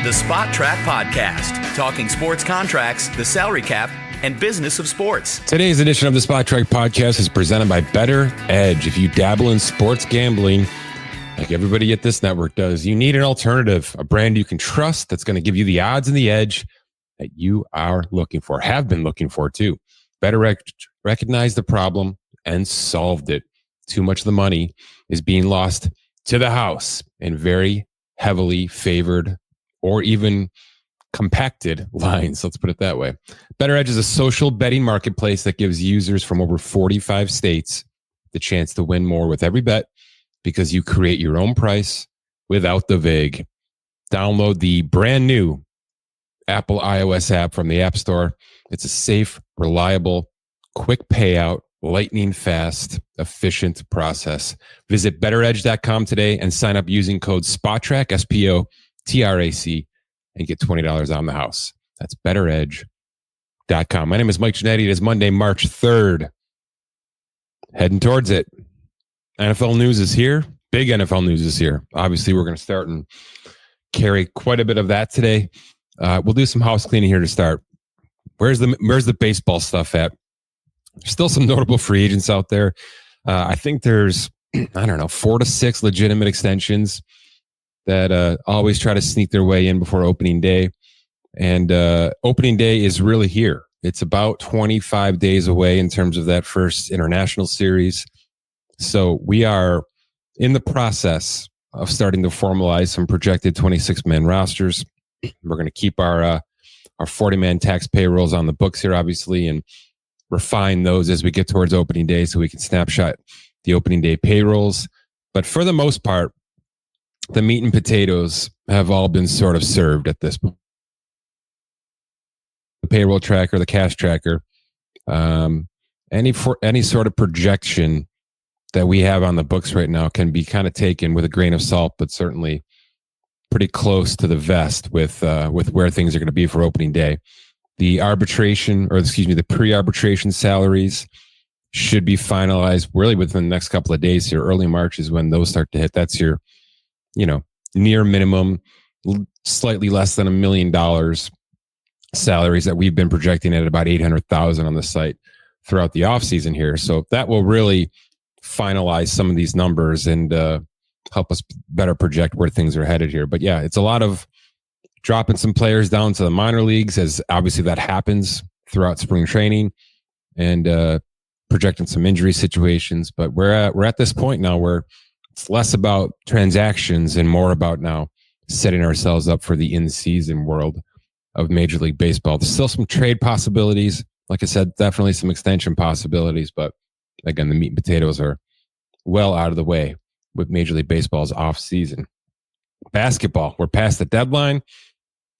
the Spot Track Podcast, talking sports contracts, the salary cap, and business of sports. Today's edition of the Spot Track Podcast is presented by Bettor Edge. If you dabble in sports gambling, like everybody at this network does, you need an alternative, a brand you can trust that's going to give you the odds and the edge that you are looking for, have been looking for too. Bettor Edge recognized the problem and solved it. Too much of the money is being lost to the house in very heavily favored or even compacted lines. Let's put it that way. Bettor Edge is a social betting marketplace that gives users from over 45 states the chance to win more with every bet because you create your own price without the vig. Download the brand new Apple iOS app from the App Store. It's a safe, reliable, quick payout, lightning fast, efficient process. Visit bettoredge.com today and sign up using code SPOTTRAC, SPOTRAC, and get $20 on the house. That's bettoredge.com. My name is Mike Ginnitti. It is Monday, March 3rd. Heading towards it. NFL news is here. Big NFL news is here. Obviously, we're going to start and carry quite a bit of that today. We'll do some house cleaning here to start. Where's the baseball stuff at? There's still some notable free agents out there. I think there's, 4 to 6 legitimate extensions that always try to sneak their way in before opening day. And opening day is really here. It's about 25 days away in terms of that first international series. So we are in the process of starting to formalize some projected 26-man rosters. We're going to keep our 40-man tax payrolls on the books here, obviously, and refine those as we get towards opening day so we can snapshot the opening day payrolls. But for the most part, the meat and potatoes have all been sort of served at this point. The payroll tracker, the cash tracker, any sort of projection that we have on the books right now can be kind of taken with a grain of salt, but certainly pretty close to the vest with where things are going to be for opening day. The pre-arbitration salaries should be finalized really within the next couple of days here. Early March is when those start to hit. That's your, near minimum, slightly less than $1 million salaries that we've been projecting at about 800,000 on the site throughout the offseason here. So that will really finalize some of these numbers and help us better project where things are headed here. But yeah, it's a lot of dropping some players down to the minor leagues, as obviously that happens throughout spring training, and projecting some injury situations. But we're at this point now where it's less about transactions and more about now setting ourselves up for the in-season world of Major League Baseball. There's still some trade possibilities. Like I said, definitely some extension possibilities. But again, the meat and potatoes are well out of the way with Major League Baseball's off-season. Basketball, we're past the deadline.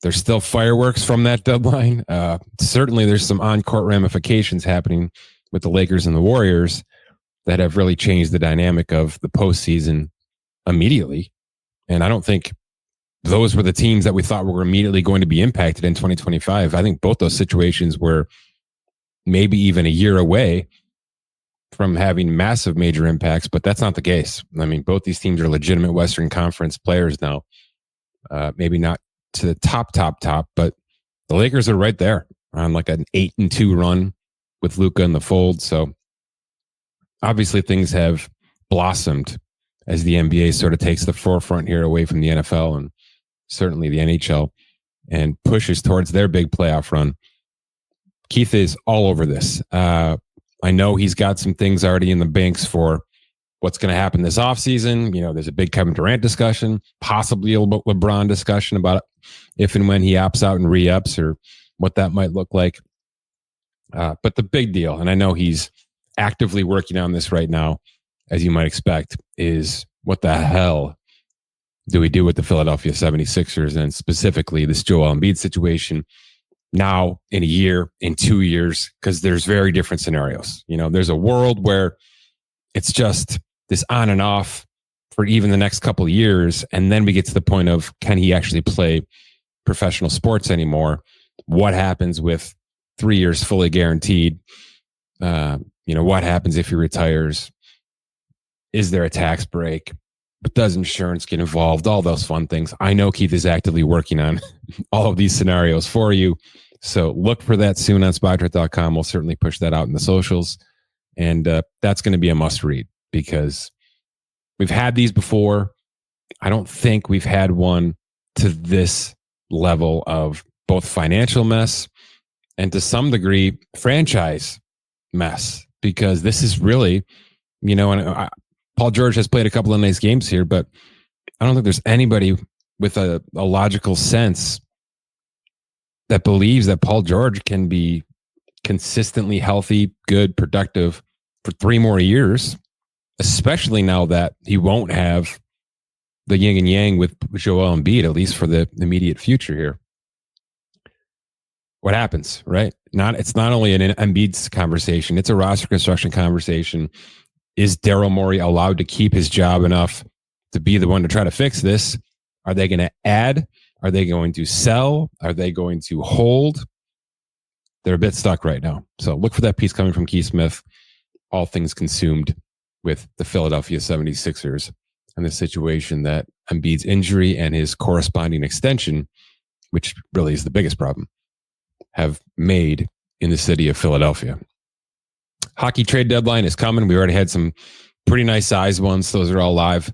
There's still fireworks from that deadline. Certainly, there's some on-court ramifications happening with the Lakers and the Warriors that have really changed the dynamic of the postseason immediately. And I don't think those were the teams that we thought were immediately going to be impacted in 2025. I think both those situations were maybe even a year away from having massive major impacts, but that's not the case. I mean, both these teams are legitimate Western Conference players now. Maybe not to the top, but the Lakers are right there on like an 8-2 run with Luka in the fold. So obviously things have blossomed as the NBA sort of takes the forefront here away from the NFL and certainly the NHL and pushes towards their big playoff run. Keith is all over this. I know he's got some things already in the banks for what's going to happen this offseason. There's a big Kevin Durant discussion, possibly a LeBron discussion about if and when he opts out and re-ups or what that might look like. But the big deal, and I know he's actively working on this right now, as you might expect, is what the hell do we do with the Philadelphia 76ers and specifically this Joel Embiid situation now, in a year, in 2 years, because there's very different scenarios. There's a world where it's just this on and off for even the next couple of years. And then we get to the point of, can he actually play professional sports anymore? What happens with 3 years fully guaranteed? What happens if he retires? Is there a tax break? but does insurance get involved? All those fun things. I know Keith is actively working on all of these scenarios for you. So look for that soon on Spotrac.com. We'll certainly push that out in the socials. And that's going to be a must read because we've had these before. I don't think we've had one to this level of both financial mess and to some degree franchise mess, because this is really, and Paul George has played a couple of nice games here, but I don't think there's anybody with a logical sense that believes that Paul George can be consistently healthy, good, productive for 3 more years, especially now that he won't have the yin and yang with Joel Embiid, at least for the immediate future here. What happens, right? It's not only an Embiid's conversation, it's a roster construction conversation. Is Daryl Morey allowed to keep his job enough to be the one to try to fix this? Are they going to add? Are they going to sell? Are they going to hold? They're a bit stuck right now. So look for that piece coming from Keith Smith, All Things Consumed, with the Philadelphia 76ers and the situation that Embiid's injury and his corresponding extension, which really is the biggest problem, have made in the city of Philadelphia. Hockey trade deadline is coming. We already had some pretty nice size ones. Those are all live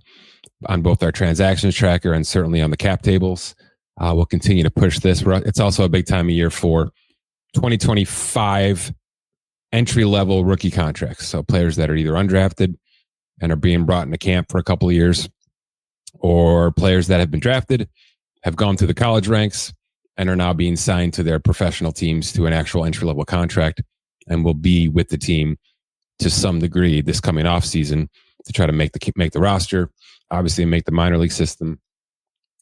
on both our transactions tracker and certainly on the cap tables. We'll continue to push this. It's also a big time of year for 2025 entry-level rookie contracts. So players that are either undrafted and are being brought into camp for a couple of years, or players that have been drafted, have gone through the college ranks, and are now being signed to their professional teams to an actual entry-level contract and will be with the team to some degree this coming off season to try to make the roster, obviously make the minor league system,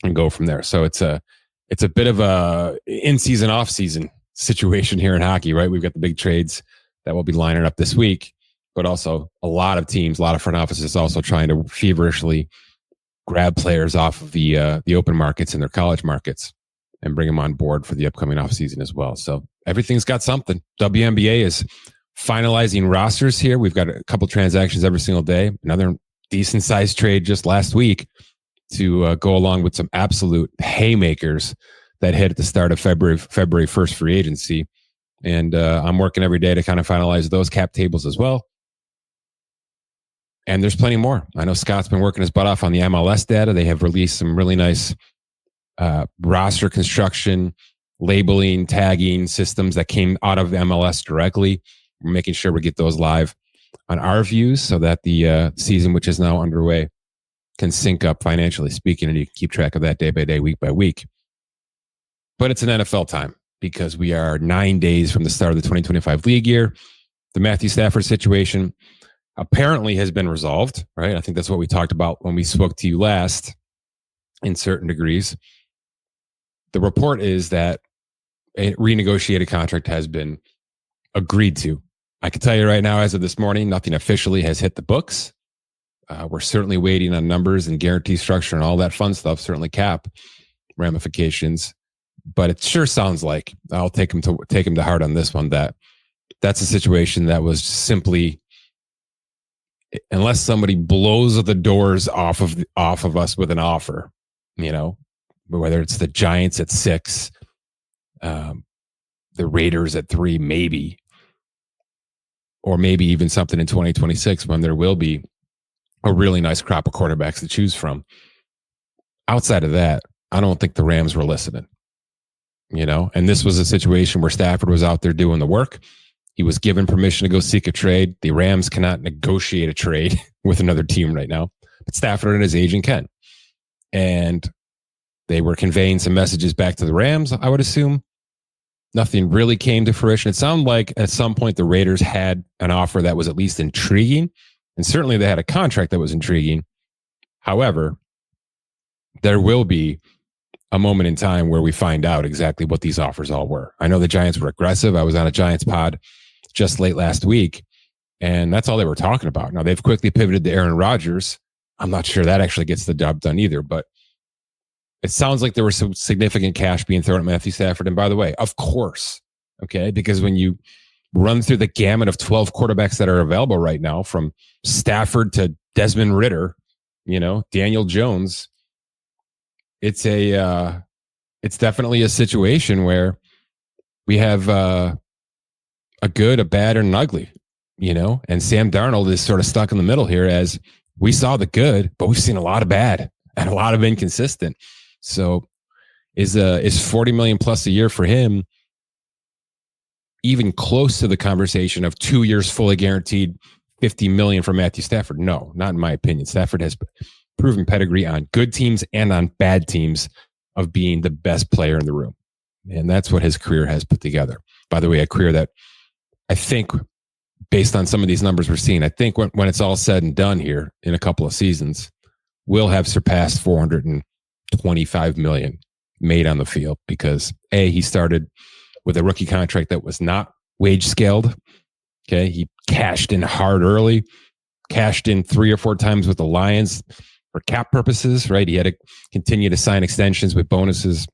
and go from there. So it's a bit of a in-season, off-season situation here in hockey, right? We've got the big trades that will be lining up this week, but also a lot of teams, a lot of front offices also trying to feverishly grab players off of the open markets and their college markets and bring them on board for the upcoming offseason as well. So everything's got something. WNBA is finalizing rosters here. We've got a couple transactions every single day. Another decent sized trade just last week to go along with some absolute haymakers that hit at the start of February 1st free agency. And I'm working every day to kind of finalize those cap tables as well. And there's plenty more. I know Scott's been working his butt off on the MLS data. They have released some really nice roster construction, labeling, tagging systems that came out of MLS directly. We're making sure we get those live on our views so that the season, which is now underway, can sync up financially speaking, and you can keep track of that day by day, week by week. But it's an NFL time because we are 9 days from the start of the 2025 league year. The Matthew Stafford situation apparently has been resolved, right? I think that's what we talked about when we spoke to you last in certain degrees. The report is that a renegotiated contract has been agreed to. I can tell you right now, as of this morning, nothing officially has hit the books. We're certainly waiting on numbers and guarantee structure and all that fun stuff, certainly cap ramifications. But it sure sounds like, I'll take him to heart on this one, that's a situation that was simply, unless somebody blows the doors off of us with an offer, whether it's the Giants at 6, the Raiders at 3, maybe, or maybe even something in 2026 when there will be a really nice crop of quarterbacks to choose from. Outside of that, I don't think the Rams were listening, and this was a situation where Stafford was out there doing the work. He was given permission to go seek a trade. The Rams cannot negotiate a trade with another team right now, but Stafford and his agent can. And they were conveying some messages back to the Rams, I would assume. Nothing really came to fruition. It sounded like at some point the Raiders had an offer that was at least intriguing, and certainly they had a contract that was intriguing. However, there will be a moment in time where we find out exactly what these offers all were. I know the Giants were aggressive. I was on a Giants pod just late last week, and that's all they were talking about. Now, they've quickly pivoted to Aaron Rodgers. I'm not sure that actually gets the job done either, but it sounds like there was some significant cash being thrown at Matthew Stafford. And by the way, of course, okay, because when you run through the gamut of 12 quarterbacks that are available right now, from Stafford to Desmond Ridder, Daniel Jones, it's definitely a situation where we have a good, a bad, and an ugly, and Sam Darnold is sort of stuck in the middle here, as we saw the good, but we've seen a lot of bad and a lot of inconsistent. So is 40 million plus a year for him even close to the conversation of 2 years fully guaranteed 50 million for Matthew Stafford? No, not in my opinion. Stafford has proven pedigree on good teams and on bad teams of being the best player in the room. And that's what his career has put together. By the way, a career that I think, based on some of these numbers we're seeing, I think when it's all said and done here in a couple of seasons, will have surpassed 425 million made on the field, because he started with a rookie contract that was not wage scaled. Okay. He cashed in hard early, cashed in 3 or 4 times with the Lions for cap purposes, right? He had to continue to sign extensions with bonuses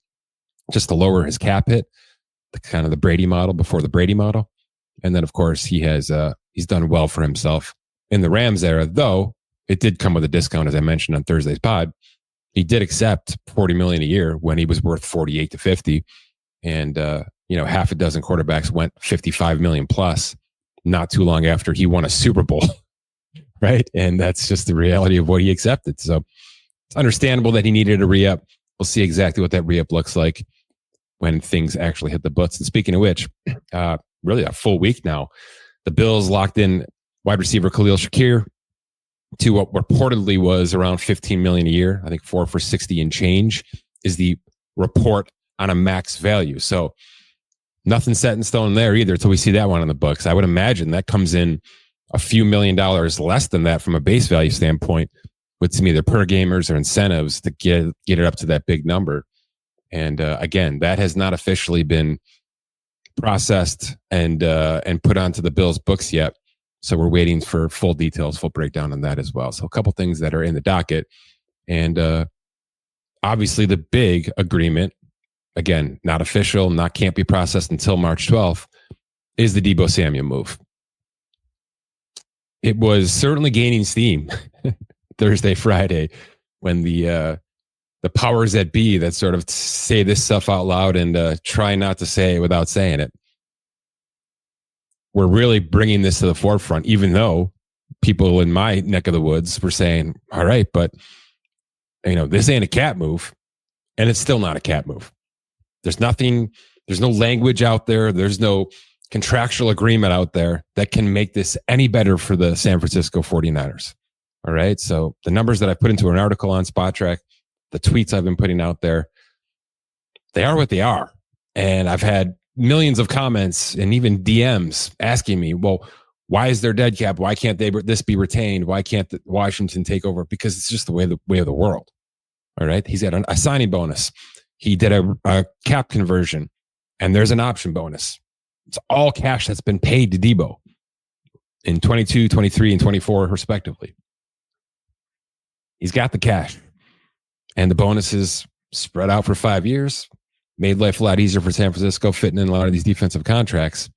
just to lower his cap hit, kind of the Brady model before the Brady model. And then, of course, he's done well for himself in the Rams era, though it did come with a discount, as I mentioned on Thursday's pod. He did accept 40 million a year when he was worth 48 to 50. And, half a dozen quarterbacks went 55 million plus not too long after he won a Super Bowl, right? And that's just the reality of what he accepted. So it's understandable that he needed a re-up. We'll see exactly what that re-up looks like when things actually hit the books. And speaking of which, really a full week now, the Bills locked in wide receiver Khalil Shakir to what reportedly was around 15 million a year. I think 4 for 60 and change is the report on a max value. So nothing set in stone there either until we see that one on the books. I would imagine that comes in a few $1 million less than that from a base value standpoint, with some either per gamers or incentives to get it up to that big number. And again, that has not officially been processed and put onto the Bills' books yet. So we're waiting for full details, full breakdown on that as well. So a couple things that are in the docket. And obviously the big agreement, again, not official, can't be processed until March 12th, is the Deebo Samuel move. It was certainly gaining steam Thursday, Friday, when the powers that be that sort of say this stuff out loud and try not to say it without saying it, we're really bringing this to the forefront, even though people in my neck of the woods were saying, all right, but this ain't a cat move. And it's still not a cat move. There's no language out there. There's no contractual agreement out there that can make this any better for the San Francisco 49ers. All right. So the numbers that I put into an article on SpotTrack, the tweets I've been putting out there, they are what they are. And I've had millions of comments and even DMs asking me, well, why is there dead cap? Why can't this be retained? Why can't Washington take over? Because it's just the way of the world. All right. He's got a signing bonus. He did a cap conversion, and there's an option bonus. It's all cash that's been paid to Deebo in 22, 23, and 24, respectively. He's got the cash, and the bonuses spread out for 5 years, made life a lot easier for San Francisco, fitting in a lot of these defensive contracts.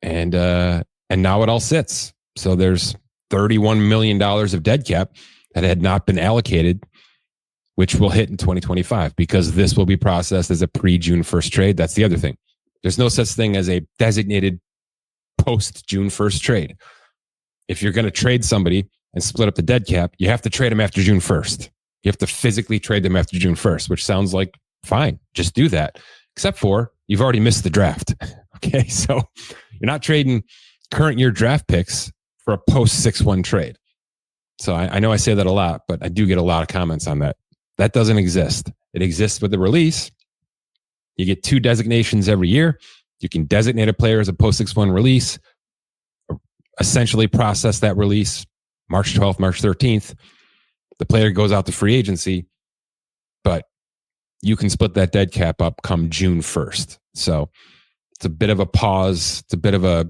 And now it all sits. So there's $31 million of dead cap that had not been allocated, which will hit in 2025 because this will be processed as a pre-June 1st trade. That's the other thing. There's no such thing as a designated post-June 1st trade. If you're going to trade somebody and split up the dead cap, you have to trade them after June 1st. You have to physically trade them after June 1st, which sounds like fine. Just do that. Except for you've already missed the draft. Okay. So you're not trading current year draft picks for a post 6-1 trade. So I know I say that a lot, but I do get a lot of comments on that. That doesn't exist. It exists with the release. You get 2 designations every year. You can designate a player as a post 6-1 release, essentially process that release March 12th, March 13th. The player goes out to free agency, but you can split that dead cap up come June 1st. So it's a bit of a pause. It's a bit of a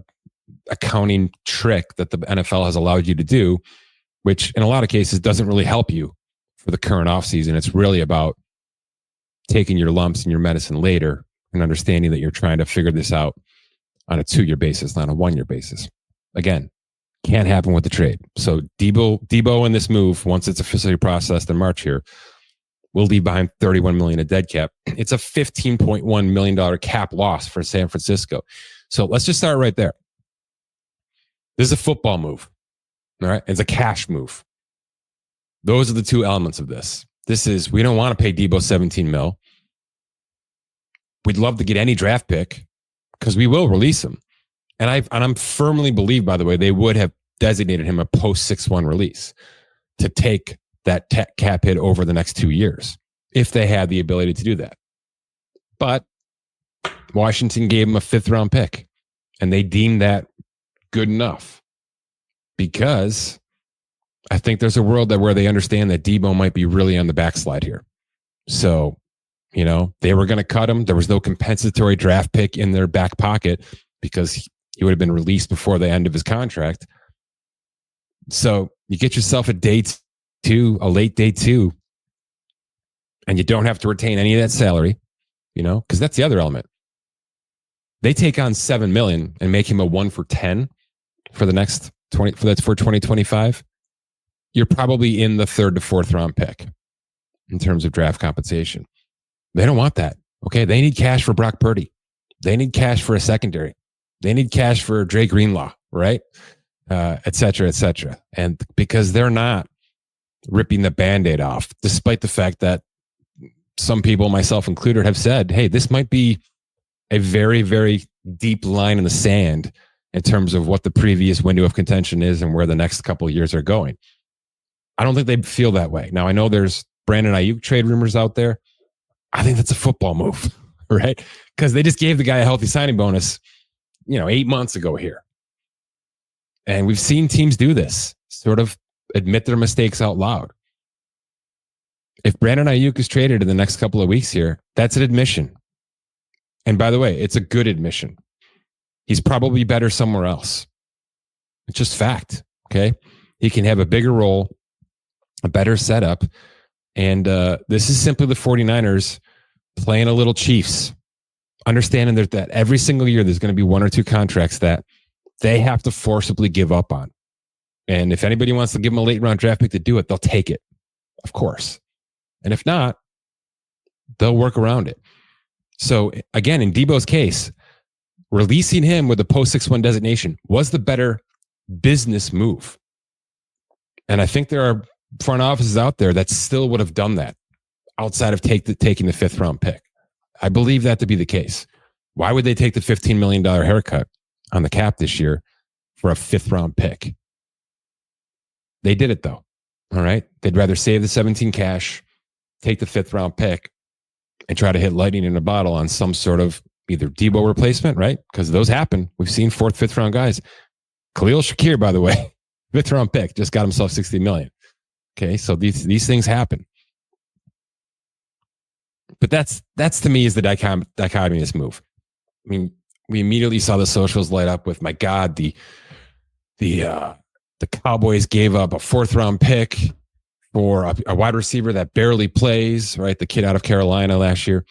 accounting trick that the NFL has allowed you to do, which in a lot of cases doesn't really help you for the current offseason. It's really about taking your lumps and your medicine later and understanding that you're trying to figure this out on a 2-year basis, not a 1-year basis. Again, Can't happen with the trade. So Deebo in this move, once it's officially processed in March here, will leave behind $31 million in dead cap. It's a $15.1 million cap loss for San Francisco. So let's just start right there. This is a football move. All right. It's a cash move. Those are the two elements of this. This is, we don't want to pay Deebo 17 mil. We'd love to get any draft pick because we will release him. And I'm firmly believe, by the way, they would have designated him a post 6-1 release to take that cap hit over the next 2 years if they had the ability to do that. But Washington gave him a 5th round pick, and they deemed that good enough because I think there's a world that where they understand that Deebo might be really on the backslide here. So, they were going to cut him. There was no compensatory draft pick in their back pocket because he would have been released before the end of his contract. So you get yourself a late day 2, and you don't have to retain any of that salary, because that's the other element. They take on $7 million and make him a 1 for 10 for the next 2025. You're probably in the 3rd to 4th round pick in terms of draft compensation. They don't want that. Okay. They need cash for Brock Purdy. They need cash for a secondary. They need cash for Dre Greenlaw, right? Et cetera, et cetera. And because they're not ripping the Band-Aid off, despite the fact that some people, myself included, have said, hey, this might be a very, very deep line in the sand in terms of what the previous window of contention is and where the next couple of years are going. I don't think they feel that way. Now, I know there's Brandon Ayuk trade rumors out there. I think that's a football move, right? Because they just gave the guy a healthy signing bonus, 8 months ago here. And we've seen teams do this, sort of admit their mistakes out loud. If Brandon Ayuk is traded in the next couple of weeks here, that's an admission. And by the way, it's a good admission. He's probably better somewhere else. It's just fact, okay? He can have a bigger role, a better setup. And this is simply the 49ers playing a little Chiefs, understanding that every single year there's going to be 1 or 2 contracts that they have to forcibly give up on. And if anybody wants to give them a late round draft pick to do it, they'll take it, of course. And if not, they'll work around it. So again, in Deebo's case, releasing him with a post 6-1 designation was the better business move. And I think there are front offices out there that still would have done that outside of taking the 5th round pick. I believe that to be the case. Why would they take the $15 million haircut on the cap this year for a 5th round pick? They did it though. All right. They'd rather save the 17 cash, take the 5th round pick, and try to hit lightning in a bottle on some sort of either Deebo replacement, right? Because those happen. We've seen 4th, 5th round guys. Khalil Shakir, by the way, 5th round pick, just got himself $60 million. Okay, so these things happen. But that's to me is the dichotomy of this move. I mean, we immediately saw the socials light up with, my God, the Cowboys gave up a 4th round pick for a wide receiver that barely plays, right? The kid out of Carolina last year.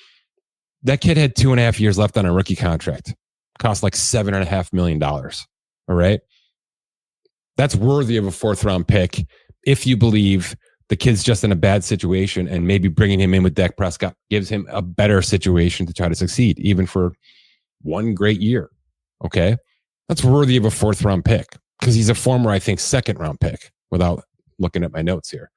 That kid had 2.5 years left on a rookie contract. Cost like $7.5 million. All right. That's worthy of a 4th round pick if you believe the kid's just in a bad situation, and maybe bringing him in with Dak Prescott gives him a better situation to try to succeed, even for one great year. Okay. That's worthy of a 4th round pick because he's a former, I think, 2nd round pick without looking at my notes here.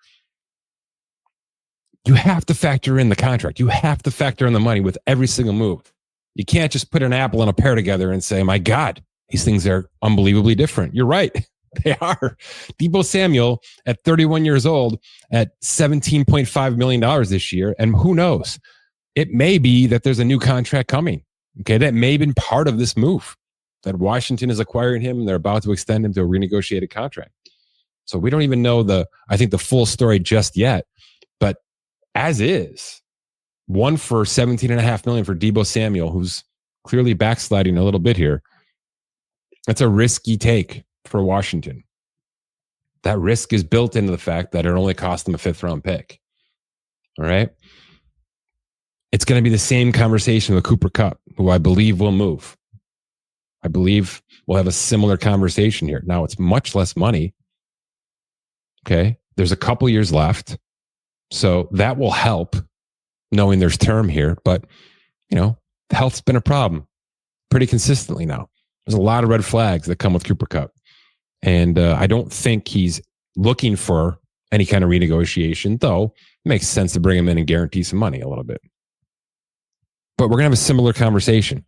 You have to factor in the contract. You have to factor in the money with every single move. You can't just put an apple and a pear together and say, my God, these things are unbelievably different. You're right. They are. Deebo Samuel at 31 years old at $17.5 million this year. And who knows? It may be that there's a new contract coming. Okay. That may have been part of this move, that Washington is acquiring him and they're about to extend him to a renegotiated contract. So we don't even know the full story just yet. But as is, 1 for $17.5 million for Deebo Samuel, who's clearly backsliding a little bit here. That's a risky take for Washington. That risk is built into the fact that it only cost them a 5th round pick. All right. It's going to be the same conversation with Cooper Kupp, who I believe will move. I believe we'll have a similar conversation here. Now, it's much less money. Okay. There's a couple years left. So that will help knowing there's term here. But, health's been a problem pretty consistently now. There's a lot of red flags that come with Cooper Kupp. And I don't think he's looking for any kind of renegotiation, though it makes sense to bring him in and guarantee some money a little bit. But we're going to have a similar conversation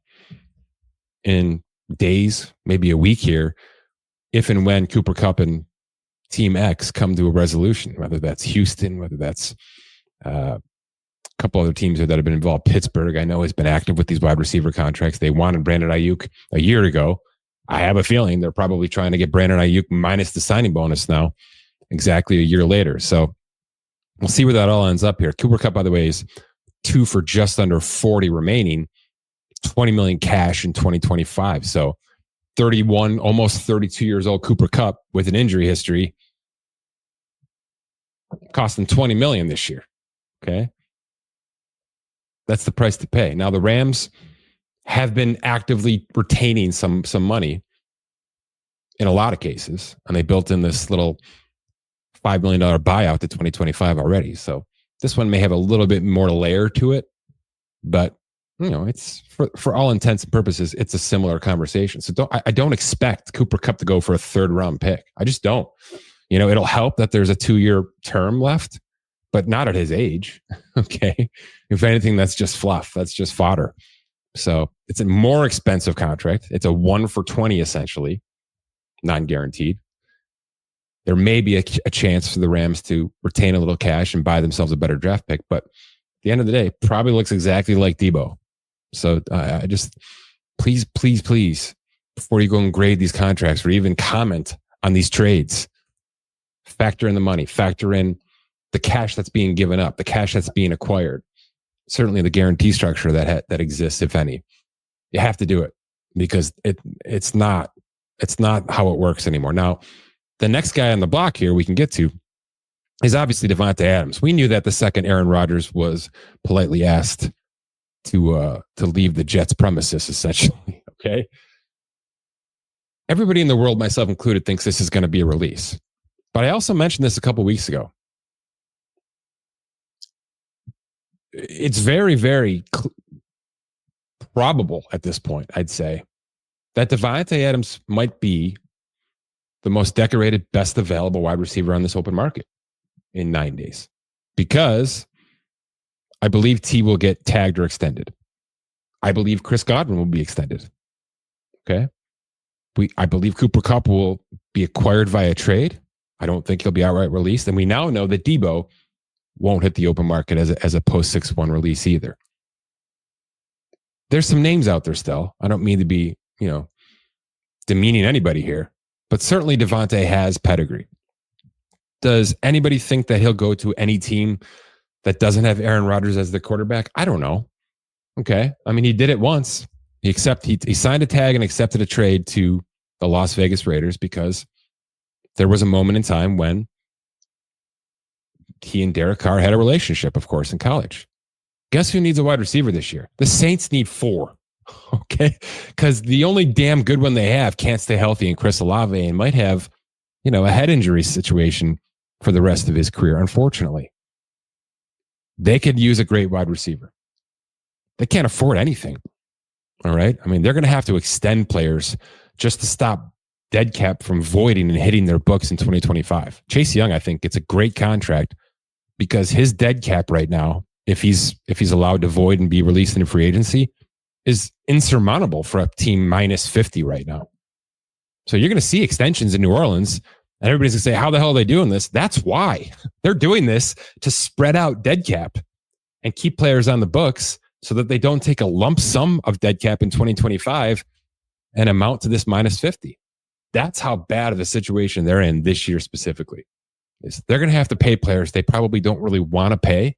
in days, maybe a week here, if and when Cooper Kupp and Team X come to a resolution, whether that's Houston, whether that's a couple other teams that have been involved. Pittsburgh, I know, has been active with these wide receiver contracts. They wanted Brandon Ayuk a year ago. I have a feeling they're probably trying to get Brandon Ayuk minus the signing bonus now, exactly a year later. So we'll see where that all ends up here. Cooper Kupp, by the way, is 2 for just under 40 remaining, 20 million cash in 2025. So 31, almost 32 years old Cooper Kupp with an injury history, costing 20 million this year. Okay. That's the price to pay. Now, the Rams have been actively retaining some money in a lot of cases, and they built in this little $5 million buyout to 2025 already. So this one may have a little bit more layer to it, but it's for all intents and purposes, it's a similar conversation. So I don't expect Cooper Kupp to go for a 3rd round pick. I just don't. It'll help that there's a 2-year term left, but not at his age. Okay. If anything, that's just fluff. That's just fodder. So it's a more expensive contract. It's a 1 for 20, essentially, non-guaranteed. There may be a chance for the Rams to retain a little cash and buy themselves a better draft pick, but at the end of the day, probably looks exactly like Deebo. So I just, please, before you go and grade these contracts or even comment on these trades, factor in the money, factor in the cash that's being given up, the cash that's being acquired, certainly the guarantee structure that exists, if any. You have to do it because it's not how it works anymore. Now, the next guy on the block here we can get to is obviously Davante Adams. We knew that the second Aaron Rodgers was politely asked to leave the Jets premises, essentially. Okay. Everybody in the world, myself included, thinks this is going to be a release. But I also mentioned this a couple weeks ago. It's very, very probable at this point, I'd say, that Davante Adams might be the most decorated, best available wide receiver on this open market in 9 days. Because I believe T will get tagged or extended. I believe Chris Godwin will be extended. Okay. I believe Cooper Kupp will be acquired via trade. I don't think he'll be outright released. And we now know that Deebo won't hit the open market as a post 6-1 release either. There's some names out there still. I don't mean to be, demeaning anybody here, but certainly Davante has pedigree. Does anybody think that he'll go to any team that doesn't have Aaron Rodgers as the quarterback? I don't know. Okay. I mean, he did it once. He signed a tag and accepted a trade to the Las Vegas Raiders because there was a moment in time when he and Derek Carr had a relationship, of course, in college. Guess who needs a wide receiver this year? The Saints need 4. Okay. Because the only damn good one they have can't stay healthy in Chris Olave and might have, a head injury situation for the rest of his career, unfortunately. They could use a great wide receiver. They can't afford anything. All right. I mean, they're going to have to extend players just to stop dead cap from voiding and hitting their books in 2025. Chase Young, I think, gets a great contract because his dead cap right now, if he's allowed to void and be released into free agency, is insurmountable for a team minus 50 right now. So you're going to see extensions in New Orleans, and everybody's going to say, how the hell are they doing this? That's why. They're doing this to spread out dead cap and keep players on the books so that they don't take a lump sum of dead cap in 2025 and amount to this minus 50. That's how bad of a situation they're in this year specifically. They're going to have to pay players they probably don't really want to pay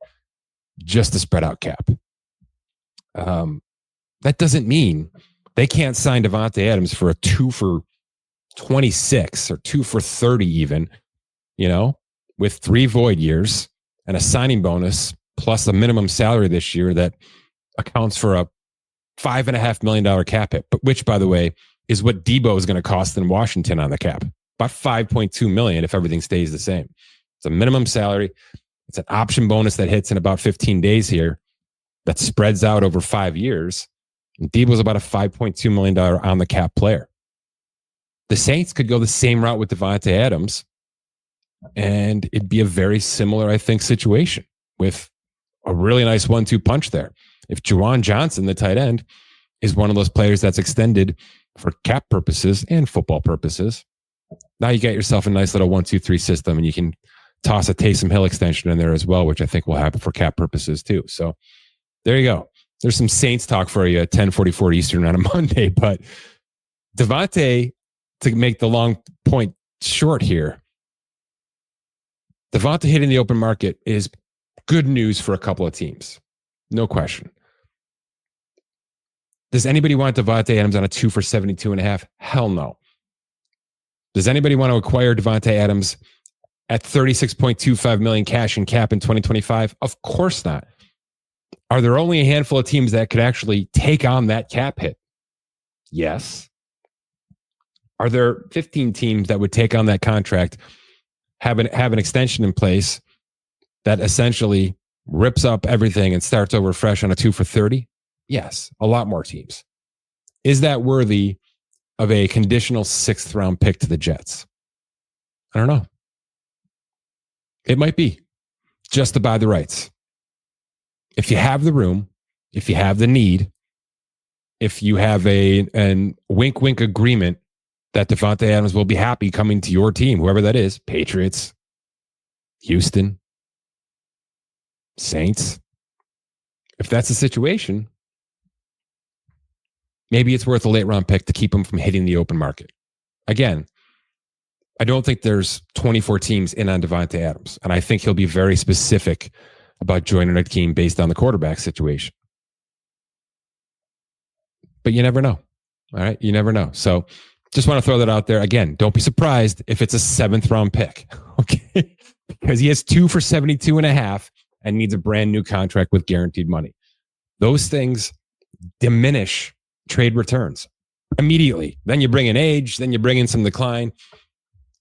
just to spread out cap. That doesn't mean they can't sign Davante Adams for a 2 for 26 or 2 for 30 even, with 3 void years and a signing bonus plus a minimum salary this year that accounts for a $5.5 million cap hit, but which, by the way, is what Deebo is going to cost in Washington on the cap. About $5.2 million if everything stays the same. It's a minimum salary. It's an option bonus that hits in about 15 days here that spreads out over 5 years. And Deebo's about a $5.2 million on the cap player. The Saints could go the same route with Davante Adams, and it'd be a very similar, I think, situation with a really nice 1-2 punch there. If Juwan Johnson, the tight end, is one of those players that's extended for cap purposes and football purposes, now you got yourself a nice little 1-2-3 system, and you can toss a Taysom Hill extension in there as well, which I think will happen for cap purposes too. So there you go. There's some Saints talk for you at 10:44 Eastern on a Monday. But Davante, to make the long point short here, Davante hitting the open market is good news for a couple of teams. No question. Does anybody want Davante Adams on a 2 for 72.5? Hell no. Does anybody want to acquire Davante Adams at $36.25 million cash and cap in 2025? Of course not. Are there only a handful of teams that could actually take on that cap hit? Yes. Are there 15 teams that would take on that contract, have an extension in place that essentially rips up everything and starts over fresh on a 2 for 30? Yes, a lot more teams. Is that worthy of a conditional 6th round pick to the Jets? I don't know. It might be, just to buy the rights. If you have the room, if you have the need, if you have an wink agreement that Davante Adams will be happy coming to your team, whoever that is, Patriots, Houston, Saints. If that's the situation, maybe it's worth a late round pick to keep him from hitting the open market. Again, I don't think there's 24 teams in on Davante Adams, and I think he'll be very specific about joining a team based on the quarterback situation. But you never know. All right? You never know. So just want to throw that out there. Again, don't be surprised if it's a 7th round pick, okay? Because he has 2 for 72.5 and needs a brand new contract with guaranteed money. Those things diminish trade returns immediately. Then you bring in age, then you bring in some decline,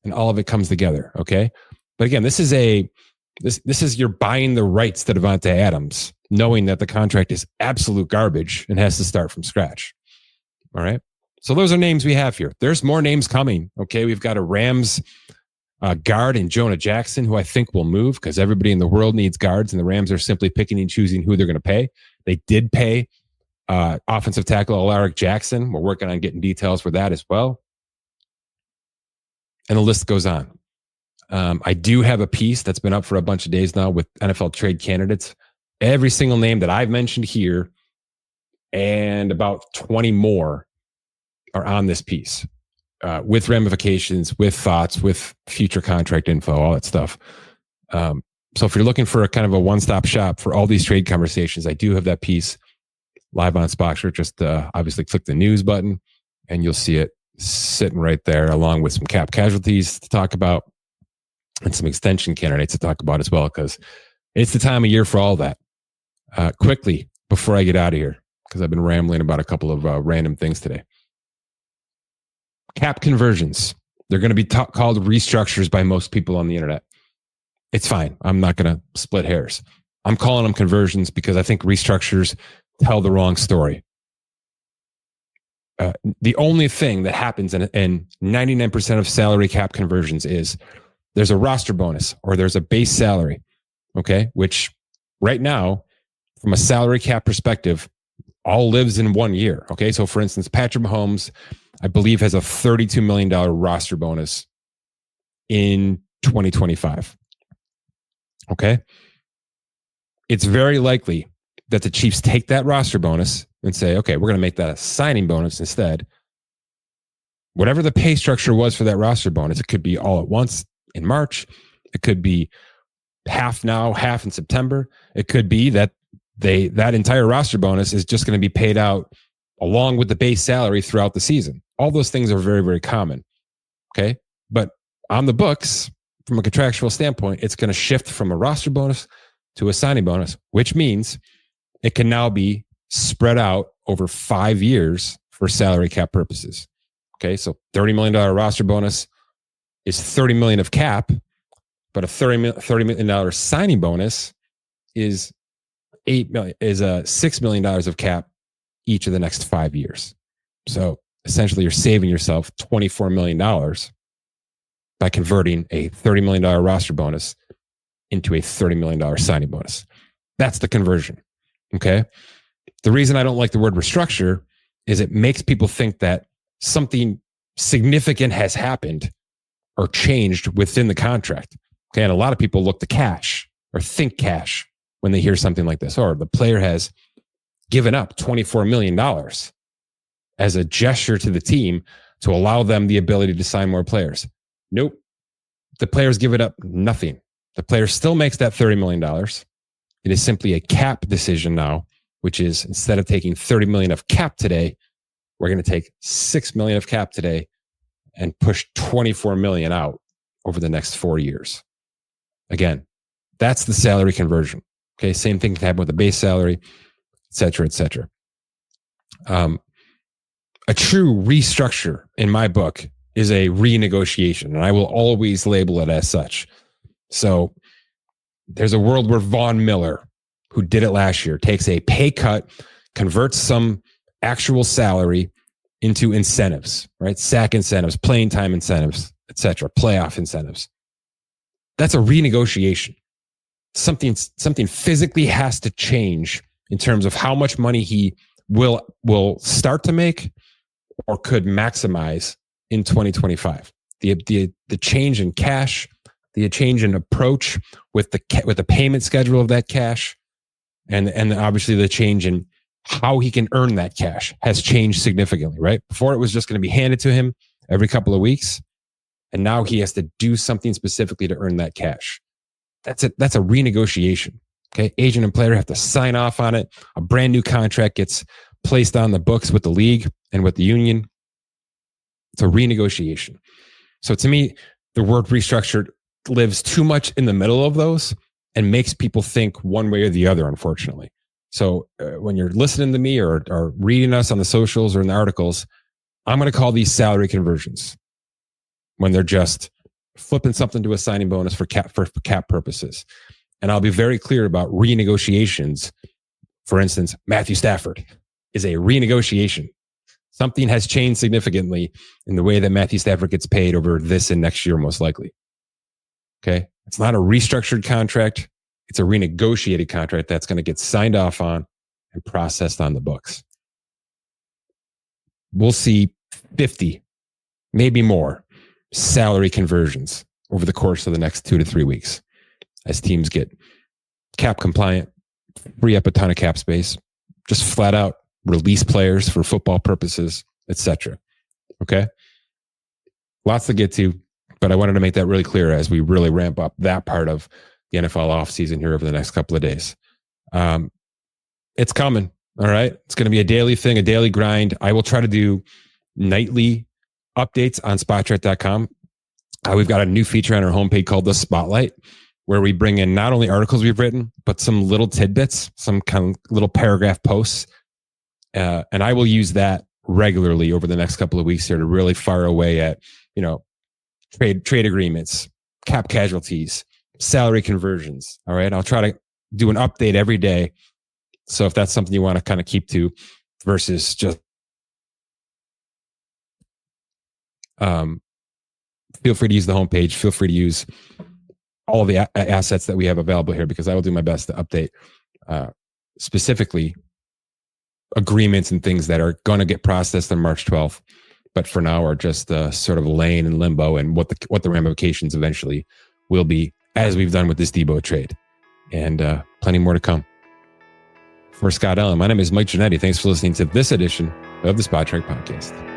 and all of it comes together, okay? But again, this is you're buying the rights to Davante Adams, knowing that the contract is absolute garbage and has to start from scratch. All right? So those are names we have here. There's more names coming, okay? We've got a Rams guard in Jonah Jackson, who I think will move because everybody in the world needs guards, and the Rams are simply picking and choosing who they're going to pay. They did pay offensive tackle Alaric Jackson. We're working on getting details for that as well. And the list goes on. I do have a piece that's been up for a bunch of days now with NFL trade candidates. Every single name that I've mentioned here and about 20 more are on this piece with ramifications, with thoughts, with future contract info, all that stuff. So if you're looking for a kind of a one-stop shop for all these trade conversations, I do have that piece live on Spoxer. Just obviously click the news button and you'll see it sitting right there, along with some cap casualties to talk about and some extension candidates to talk about as well, because it's the time of year for all that. Quickly, before I get out of here, because I've been rambling about a couple of random things today. Cap conversions. They're going to be called restructures by most people on the internet. It's fine. I'm not going to split hairs. I'm calling them conversions because I think restructures tell the wrong story. The only thing that happens in 99% of salary cap conversions is there's a roster bonus or there's a base salary, okay? Which right now, from a salary cap perspective, all lives in 1 year, okay? So for instance, Patrick Mahomes, I believe, has a $32 million roster bonus in 2025, okay? It's very likely that the Chiefs take that roster bonus and say, okay, we're going to make that a signing bonus instead. Whatever the pay structure was for that roster bonus, it could be all at once in March. It could be half now, half in September. It could be that that entire roster bonus is just going to be paid out along with the base salary throughout the season. All those things are very, very common. Okay. But on the books, from a contractual standpoint, it's going to shift from a roster bonus to a signing bonus, which means it can now be spread out over 5 years for salary cap purposes. Okay, so $30 million roster bonus is $30 million of cap, but a $30 million signing bonus is $6 million of cap each of the next 5 years. So essentially, you're saving yourself $24 million by converting a $30 million roster bonus into a $30 million signing bonus. That's the conversion. Okay. The reason I don't like the word restructure is it makes people think that something significant has happened or changed within the contract. Okay. And a lot of people look to cash or think cash when they hear something like this, or the player has given up $24 million as a gesture to the team to allow them the ability to sign more players. Nope. The players give it up nothing. The player still makes that $30 million. It is simply a cap decision now, which is instead of taking $30 million of cap today, we're going to take $6 million of cap today and push $24 million out over the next 4 years. Again, that's the salary conversion. Okay. Same thing can happen with the base salary, et cetera, et cetera. A true restructure in my book is a renegotiation, and I will always label it as such. So there's a world where Von Miller, who did it last year, takes a pay cut, converts some actual salary into incentives, right? Sack incentives, playing time incentives, et cetera, playoff incentives. That's a renegotiation. Something physically has to change in terms of how much money he will start to make or could maximize in 2025. The change in cash, the change in approach with the payment schedule of that cash, and obviously the change in how he can earn that cash has changed significantly, right? Before it was just going to be handed to him every couple of weeks, and now he has to do something specifically to earn that cash. That's a renegotiation. Okay. Agent and player have to sign off on it. A brand new contract gets placed on the books with the league and with the union. It's a renegotiation. So to me, the word restructured lives too much in the middle of those and makes people think one way or the other, unfortunately. So when you're listening to me or reading us on the socials or in the articles, I'm going to call these salary conversions when they're just flipping something to a signing bonus for cap purposes. And I'll be very clear about renegotiations. For instance, Matthew Stafford is a renegotiation. Something has changed significantly in the way that Matthew Stafford gets paid over this and next year, most likely. Okay. It's not a restructured contract. It's a renegotiated contract that's going to get signed off on and processed on the books. We'll see 50, maybe more, salary conversions over the course of the next 2 to 3 weeks as teams get cap compliant, free up a ton of cap space, just flat out release players for football purposes, etc. Okay. Lots to get to, but I wanted to make that really clear as we really ramp up that part of the NFL offseason here over the next couple of days. It's coming. All right. It's going to be a daily thing, a daily grind. I will try to do nightly updates on Spotrac.com. We've got a new feature on our homepage called the Spotlight, where we bring in not only articles we've written, but some little tidbits, some kind of little paragraph posts. And I will use that regularly over the next couple of weeks here to really fire away at, trade agreements, cap casualties, salary conversions. All right. I'll try to do an update every day. So if that's something you want to kind of keep to versus just, feel free to use the homepage. Feel free to use all of the assets that we have available here, because I will do my best to update specifically agreements and things that are going to get processed on March 12th, but for now are just sort of laying in limbo and what the ramifications eventually will be, as we've done with this Deebo trade, and plenty more to come. For Scott Allen, my name is Mike Ginnitti. Thanks for listening to this edition of the Spotrac Podcast.